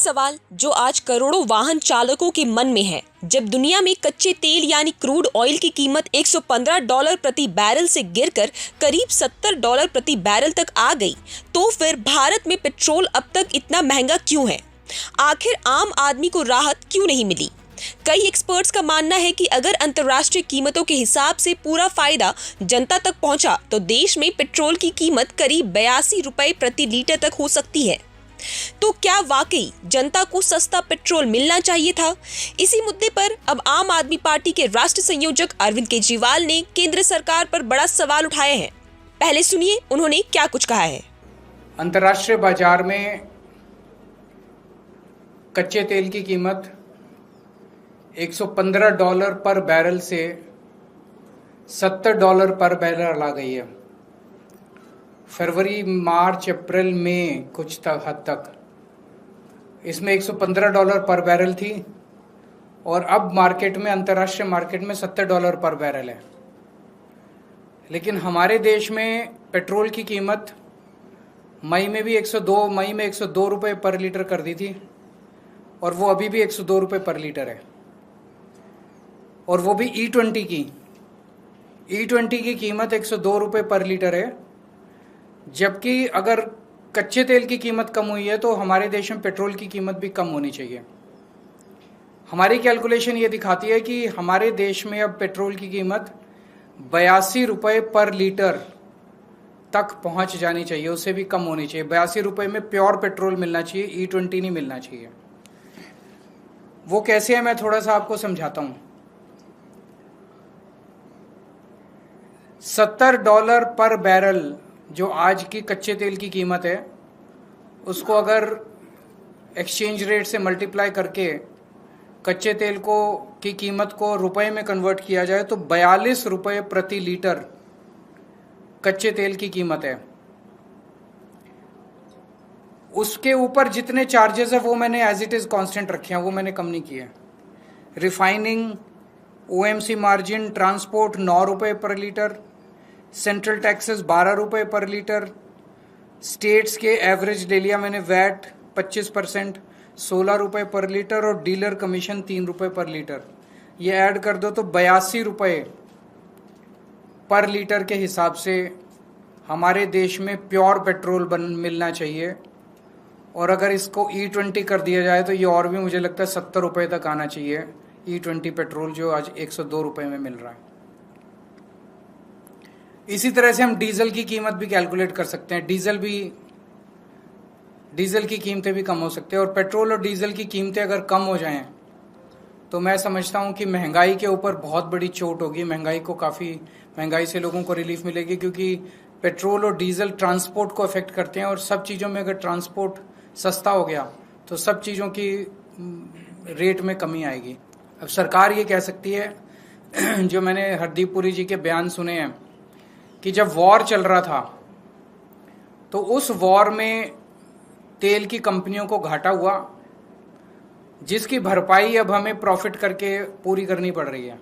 सवाल जो आज करोड़ों वाहन चालकों के मन में है। जब दुनिया में कच्चे तेल यानी क्रूड ऑयल की कीमत $115 प्रति बैरल से गिरकर करीब $70 प्रति बैरल तक आ गई, तो फिर भारत में पेट्रोल अब तक इतना महंगा क्यों है? आखिर आम आदमी को राहत क्यों नहीं मिली? कई एक्सपर्ट्स का मानना है कि अगर अंतर्राष्ट्रीय कीमतों के हिसाब से पूरा फायदा जनता तक पहुंचा तो देश में पेट्रोल की कीमत करीब 82 रुपए प्रति लीटर तक हो सकती है। तो क्या वाकई जनता को सस्ता पेट्रोल मिलना चाहिए था? इसी मुद्दे पर अब आम आदमी पार्टी के राष्ट्रीय संयोजक अरविंद केजरीवाल ने केंद्र सरकार पर बड़ा सवाल उठाया है। पहले सुनिए उन्होंने क्या कुछ कहा है। अंतर्राष्ट्रीय बाजार में कच्चे तेल की कीमत $115 पर बैरल से $70 पर बैरल आ गई है। फरवरी, मार्च, अप्रैल, मई कुछ हद तक इसमें $115 पर बैरल थी और अब मार्केट में, अंतर्राष्ट्रीय मार्केट में $70 पर बैरल है। लेकिन हमारे देश में पेट्रोल की कीमत मई में 102 रुपये पर लीटर कर दी थी और वो अभी भी 102 रुपये पर लीटर है। और वो भी E20 की कीमत 102 रुपये पर लीटर है। जबकि अगर कच्चे तेल की कीमत कम हुई है तो हमारे देश में पेट्रोल की कीमत भी कम होनी चाहिए। हमारी कैलकुलेशन ये दिखाती है कि हमारे देश में अब पेट्रोल की कीमत 82 रुपये पर लीटर तक पहुंच जानी चाहिए, उससे भी कम होनी चाहिए। 82 रुपये में प्योर पेट्रोल मिलना चाहिए, E20 नहीं मिलना चाहिए। वो कैसे है मैं थोड़ा सा आपको समझाता हूँ। $70 पर बैरल जो आज की कच्चे तेल की कीमत है, उसको अगर एक्सचेंज रेट से मल्टीप्लाई करके कच्चे तेल की कीमत को रुपए में कन्वर्ट किया जाए तो 42 रुपये प्रति लीटर कच्चे तेल की कीमत है। उसके ऊपर जितने चार्जेस है वो मैंने एज इट इज कांस्टेंट रखे हैं, वो मैंने कम नहीं किए। रिफाइनिंग, OMC मार्जिन, ट्रांसपोर्ट 9 रुपये पर लीटर, सेंट्रल टैक्सेस 12 रुपये पर लीटर, स्टेट्स के एवरेज ले लिया मैंने, वैट 25% 16 रुपये पर लीटर और डीलर कमीशन 3 रुपये पर लीटर। ये ऐड कर दो तो 82 रुपये पर लीटर के हिसाब से हमारे देश में प्योर पेट्रोल मिलना चाहिए। और अगर इसको E20 कर दिया जाए तो ये और भी मुझे लगता है 70 रुपये तक आना चाहिए। E20 पेट्रोल जो आज 102 रुपये में मिल रहा है। इसी तरह से हम डीजल की कीमत भी कैलकुलेट कर सकते हैं। डीजल की कीमतें भी कम हो सकती है। और पेट्रोल और डीजल की कीमतें अगर कम हो जाएं तो मैं समझता हूं कि महंगाई के ऊपर बहुत बड़ी चोट होगी। महंगाई से लोगों को रिलीफ मिलेगी, क्योंकि पेट्रोल और डीजल ट्रांसपोर्ट को अफेक्ट करते हैं और सब चीज़ों में अगर ट्रांसपोर्ट सस्ता हो गया तो सब चीज़ों की रेट में कमी आएगी। अब सरकार ये कह सकती है, जो मैंने हरदीप पुरी जी के बयान सुने हैं, कि जब वॉर चल रहा था तो उस वॉर में तेल की कंपनियों को घाटा हुआ, जिसकी भरपाई अब हमें प्रॉफिट करके पूरी करनी पड़ रही है।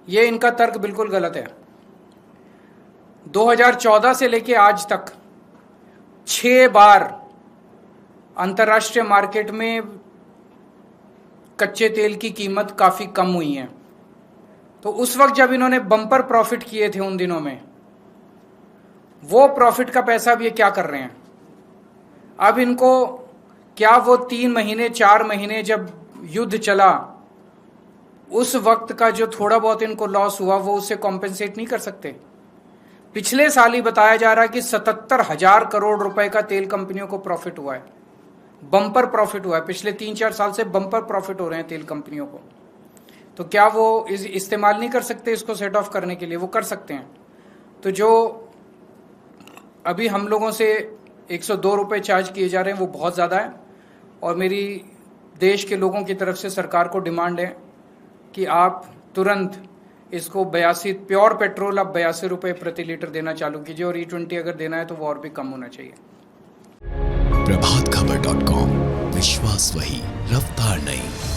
ये इनका तर्क बिल्कुल गलत है। 2014 से लेके आज तक 6 बार अंतर्राष्ट्रीय मार्केट में कच्चे तेल की कीमत काफी कम हुई है। तो उस वक्त जब इन्होंने बम्पर प्रॉफिट किए थे उन दिनों में, वो प्रॉफिट का पैसा अब ये क्या कर रहे हैं? अब इनको क्या वो 3 महीने 4 महीने जब युद्ध चला उस वक्त का जो थोड़ा बहुत इनको लॉस हुआ वो उससे कॉम्पेंसेट नहीं कर सकते? पिछले साल ही बताया जा रहा है कि 77,000 करोड़ रुपए का तेल कंपनियों को प्रॉफिट हुआ है, बम्पर प्रॉफिट हुआ है। पिछले 3-4 साल से बम्पर प्रॉफिट हो रहे हैं तेल कंपनियों को। तो क्या वो इस्तेमाल नहीं कर सकते इसको सेट ऑफ करने के लिए? वो कर सकते हैं। तो जो अभी हम लोगों से 102 रुपये चार्ज किए जा रहे हैं वो बहुत ज़्यादा है। और मेरी देश के लोगों की तरफ से सरकार को डिमांड है कि आप तुरंत इसको 82 प्योर पेट्रोल अब 82 रुपये प्रति लीटर देना चालू कीजिए और E20 अगर देना है तो वो और भी कम होना चाहिए। प्रभातखबर.com, विश्वास वही, रफ्तार नहीं।